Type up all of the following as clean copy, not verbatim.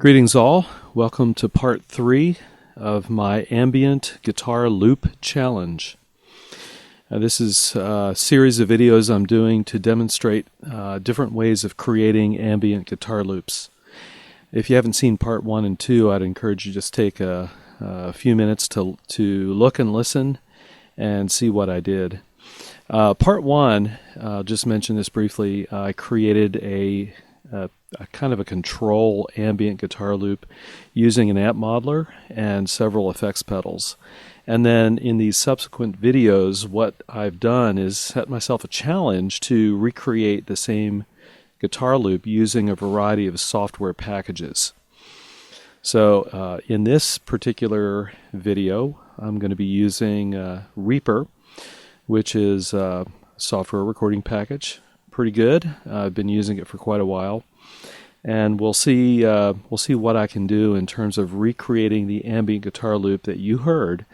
Greetings all, welcome to part 3 of my Ambient Guitar Loop Challenge. This is a series of videos I'm doing to demonstrate different ways of creating ambient guitar loops. If you haven't seen part 1 and 2, I'd encourage you just take a few minutes to look and listen and see what I did. Part 1, I'll just mention this briefly, I created a kind of a control ambient guitar loop using an amp modeler and several effects pedals. And then in these subsequent videos, what I've done is set myself a challenge to recreate the same guitar loop using a variety of software packages. So in this particular video, I'm going to be using Reaper, which is a software recording package. Pretty good. I've been using it for quite a while. And we'll see what I can do in terms of recreating the ambient guitar loop that you heard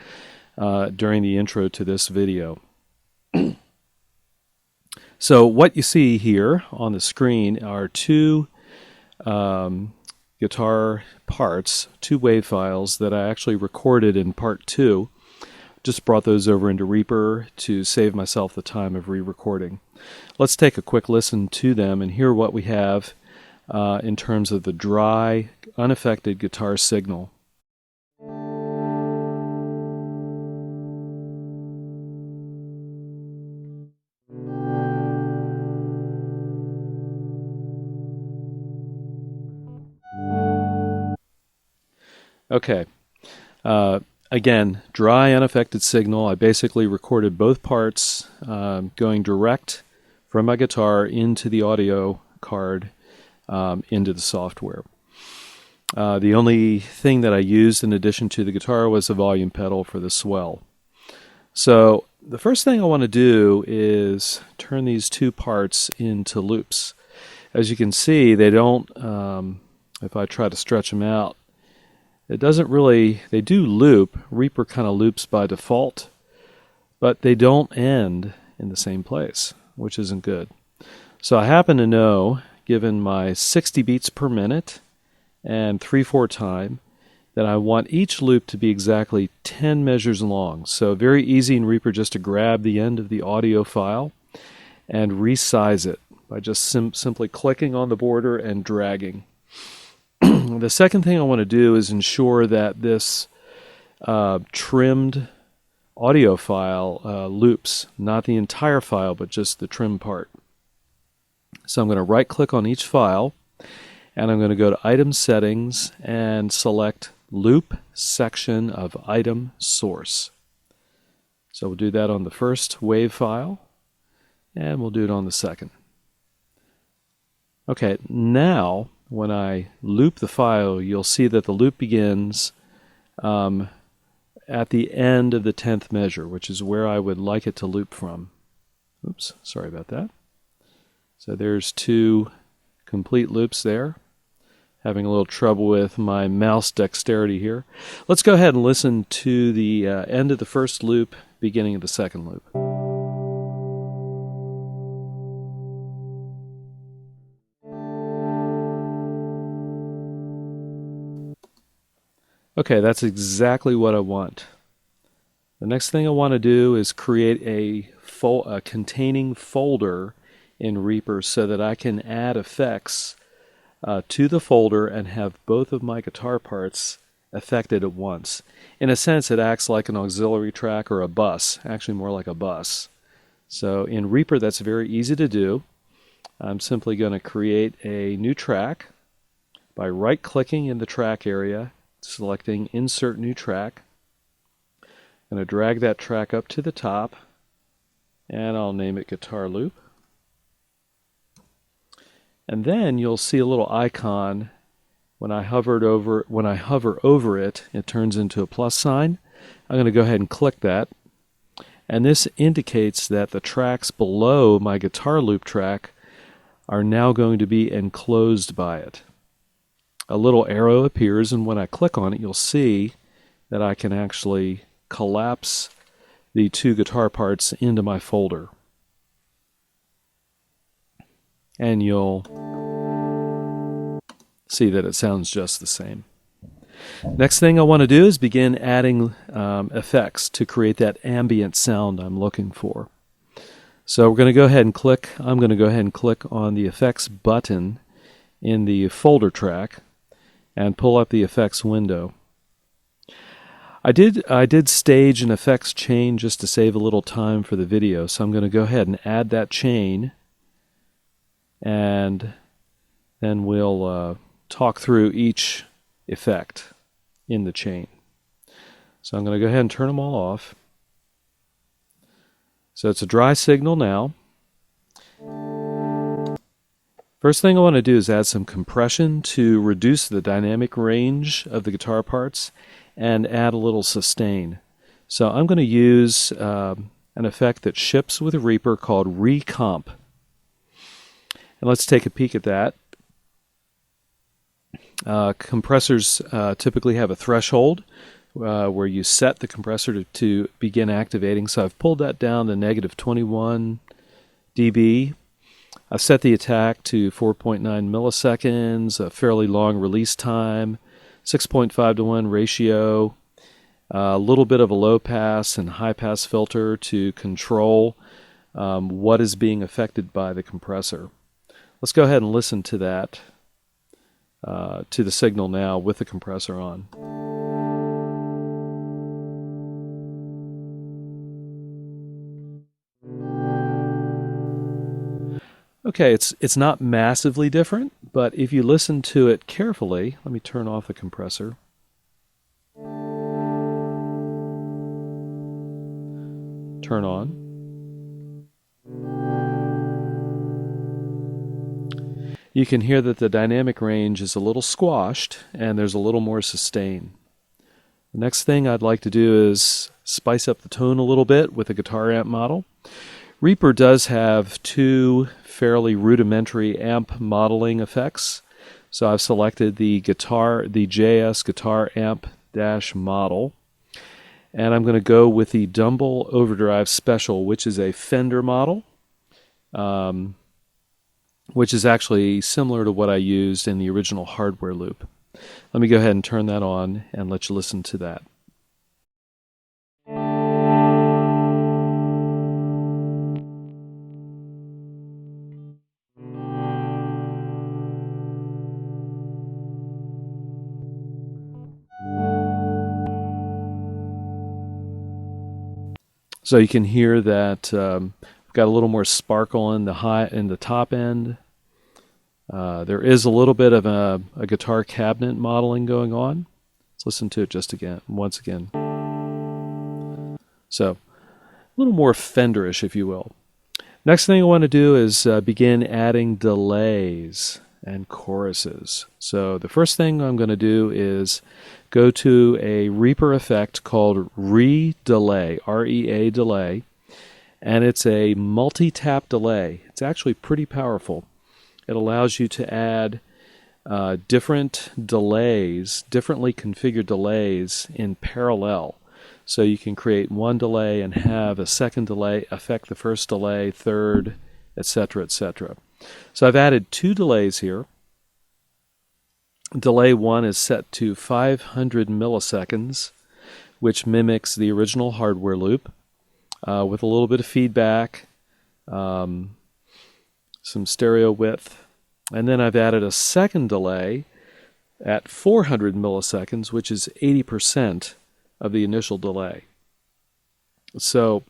during the intro to this video. So what you see here on the screen are two guitar parts, two wave files that I actually recorded in part 2. Just brought those over into Reaper to save myself the time of re-recording. Let's take a quick listen to them and hear what we have in terms of the dry, unaffected guitar signal. Okay. Again, dry, unaffected signal. I basically recorded both parts going direct from my guitar into the audio card into the software. The only thing that I used in addition to the guitar was a volume pedal for the swell. So the first thing I want to do is turn these two parts into loops. As you can see, they don't, if I try to stretch them out, it doesn't really, they do loop. Reaper kind of loops by default, but they don't end in the same place, which isn't good. So I happen to know, given my 60 beats per minute and 3/4 time, that I want each loop to be exactly 10 measures long. So very easy in Reaper just to grab the end of the audio file and resize it by just simply clicking on the border and dragging. The second thing I want to do is ensure that this trimmed audio file loops, not the entire file, but just the trim part. So I'm going to right-click on each file, and I'm going to go to Item Settings and select Loop Section of Item Source. So we'll do that on the first wave file, and we'll do it on the second. Okay, now when I loop the file, you'll see that the loop begins at the end of the 10th measure, which is where I would like it to loop from. Oops, sorry about that. So there's two complete loops there. Having a little trouble with my mouse dexterity here. Let's go ahead and listen to the end of the first loop, beginning of the second loop. Okay, that's exactly what I want. The next thing I want to do is create a containing folder in Reaper so that I can add effects to the folder and have both of my guitar parts affected at once. In a sense, it acts like an auxiliary track or a bus, actually more like a bus. So in Reaper, that's very easy to do. I'm simply going to create a new track by right-clicking in the track area, selecting Insert New Track. I'm going to drag that track up to the top, and I'll name it Guitar Loop. And then you'll see a little icon. When I hover over it, it turns into a plus sign. I'm going to go ahead and click that. And this indicates that the tracks below my guitar loop track are now going to be enclosed by it. A little arrow appears, and when I click on it, you'll see that I can actually collapse the two guitar parts into my folder. And you'll see that it sounds just the same. Next thing I want to do is begin adding effects to create that ambient sound I'm looking for. So we're going to go ahead and click. I'm going to go ahead and click on the effects button in the folder track and pull up the effects window. I did stage an effects chain just to save a little time for the video, so I'm going to go ahead and add that chain, and then we'll talk through each effect in the chain. So I'm going to go ahead and turn them all off. So it's a dry signal now. First thing I want to do is add some compression to reduce the dynamic range of the guitar parts and add a little sustain. So I'm going to use an effect that ships with Reaper called Recomp. And let's take a peek at that. Compressors typically have a threshold where you set the compressor to begin activating. So I've pulled that down to negative 21 dB. I've set the attack to 4.9 milliseconds, a fairly long release time, 6.5 to 1 ratio, a little bit of a low pass and high pass filter to control what is being affected by the compressor. Let's go ahead and listen to that, to the signal now with the compressor on. Okay, it's not massively different, but if you listen to it carefully, let me turn off the compressor. Turn on. You can hear that the dynamic range is a little squashed and there's a little more sustain. The next thing I'd like to do is spice up the tone a little bit with a guitar amp model. Reaper does have two fairly rudimentary amp modeling effects. So I've selected the JS Guitar Amp Dash model. And I'm going to go with the Dumble Overdrive Special, which is a Fender model, which is actually similar to what I used in the original hardware loop. Let me go ahead and turn that on and let you listen to that. So you can hear that we've got a little more sparkle in the top end. There is a little bit of a guitar cabinet modeling going on. Let's listen to it once again. So a little more Fenderish, if you will. Next thing I want to do is begin adding delays and choruses. So the first thing I'm going to do is go to a Reaper effect called Re-Delay, R-E-A delay, and it's a multi-tap delay. It's actually pretty powerful. It allows you to add different delays, differently configured delays in parallel. So you can create one delay and have a second delay affect the first delay, third, etc., etc. So I've added two delays here. Delay 1 is set to 500 milliseconds, which mimics the original hardware loop with a little bit of feedback, some stereo width. And then I've added a second delay at 400 milliseconds, which is 80% of the initial delay. So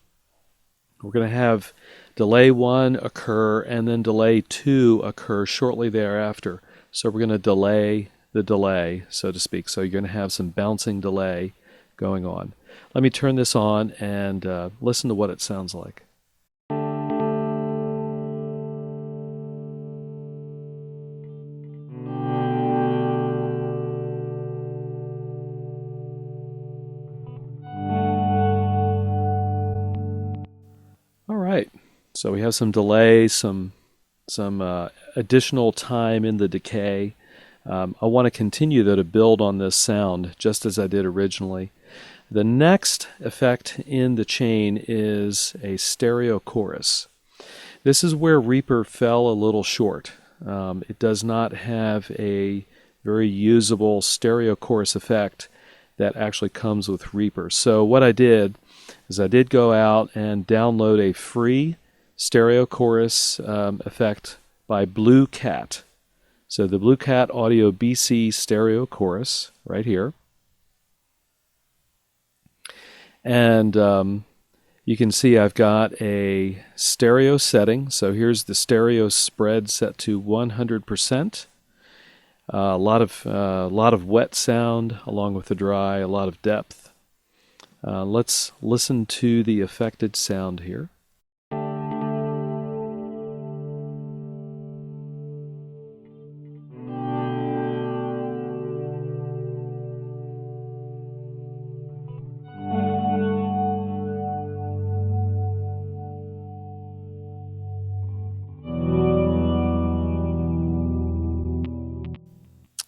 we're going to have delay 1 occur and then delay 2 occur shortly thereafter. So we're going to delay the delay, so to speak. So you're going to have some bouncing delay going on. Let me turn this on and listen to what it sounds like. All right, so we have some delay, some additional time in the decay. I want to continue, though, to build on this sound just as I did originally. The next effect in the chain is a stereo chorus. This is where Reaper fell a little short. It does not have a very usable stereo chorus effect that actually comes with Reaper. So what I did is I did go out and download a free stereo chorus effect by Blue Cat. So the Blue Cat Audio BC stereo chorus right here. And you can see I've got a stereo setting. So here's the stereo spread set to 100%. A lot of wet sound along with the dry, a lot of depth. Let's listen to the affected sound here.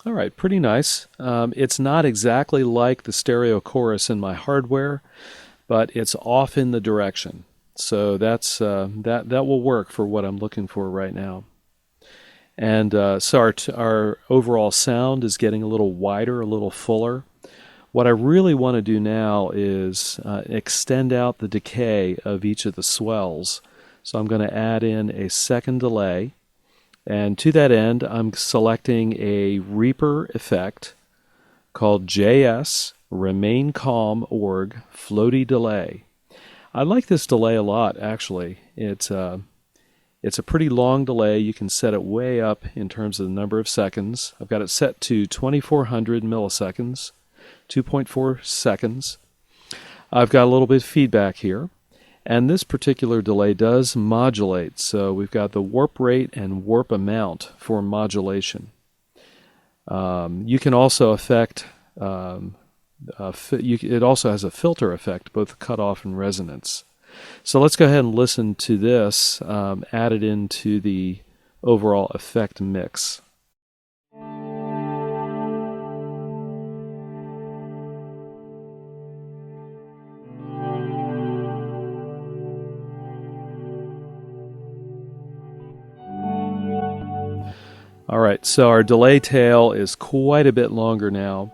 All right, pretty nice. It's not exactly like the stereo chorus in my hardware, but it's off in the direction. So that's that will work for what I'm looking for right now. And so our overall sound is getting a little wider, a little fuller. What I really want to do now is extend out the decay of each of the swells. So I'm going to add in a second delay. And to that end, I'm selecting a Reaper effect called JS Remain Calm Org Floaty Delay. I like this delay a lot, actually. It's a pretty long delay. You can set it way up in terms of the number of seconds. I've got it set to 2400 milliseconds, 2.4 seconds. I've got a little bit of feedback here. And this particular delay does modulate, so we've got the warp rate and warp amount for modulation. You can also affect, it also has a filter effect, both cutoff and resonance. So let's go ahead and listen to this added into the overall effect mix. All right, so our delay tail is quite a bit longer now,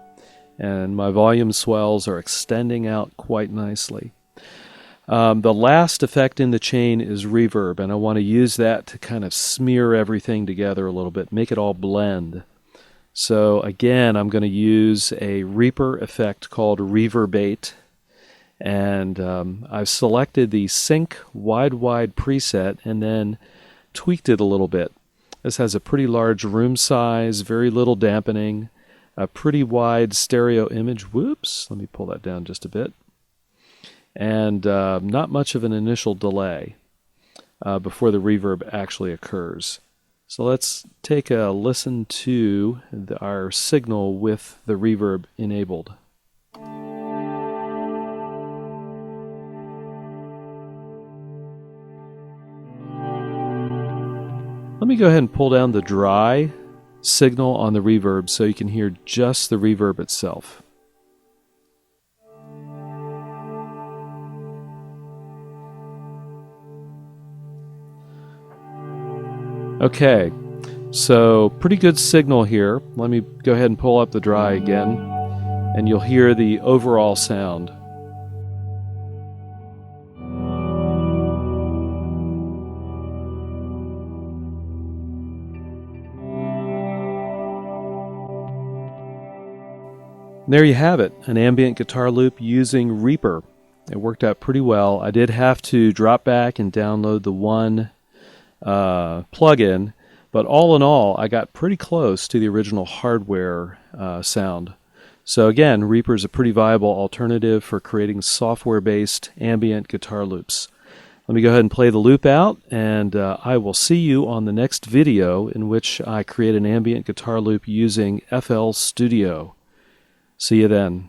and my volume swells are extending out quite nicely. The last effect in the chain is reverb, and I want to use that to kind of smear everything together a little bit, make it all blend. So again, I'm going to use a Reaper effect called Reverbate, and I've selected the Sync Wide preset and then tweaked it a little bit. This has a pretty large room size, very little dampening, a pretty wide stereo image. Whoops, let me pull that down just a bit. And not much of an initial delay before the reverb actually occurs. So let's take a listen to our signal with the reverb enabled. Let me go ahead and pull down the dry signal on the reverb so you can hear just the reverb itself. Okay, so pretty good signal here. Let me go ahead and pull up the dry again, and you'll hear the overall sound. There you have it, an ambient guitar loop using Reaper. It worked out pretty well. I did have to drop back and download the one plugin, but all in all, I got pretty close to the original hardware sound. So again, Reaper is a pretty viable alternative for creating software-based ambient guitar loops. Let me go ahead and play the loop out, and I will see you on the next video in which I create an ambient guitar loop using FL Studio. See you then.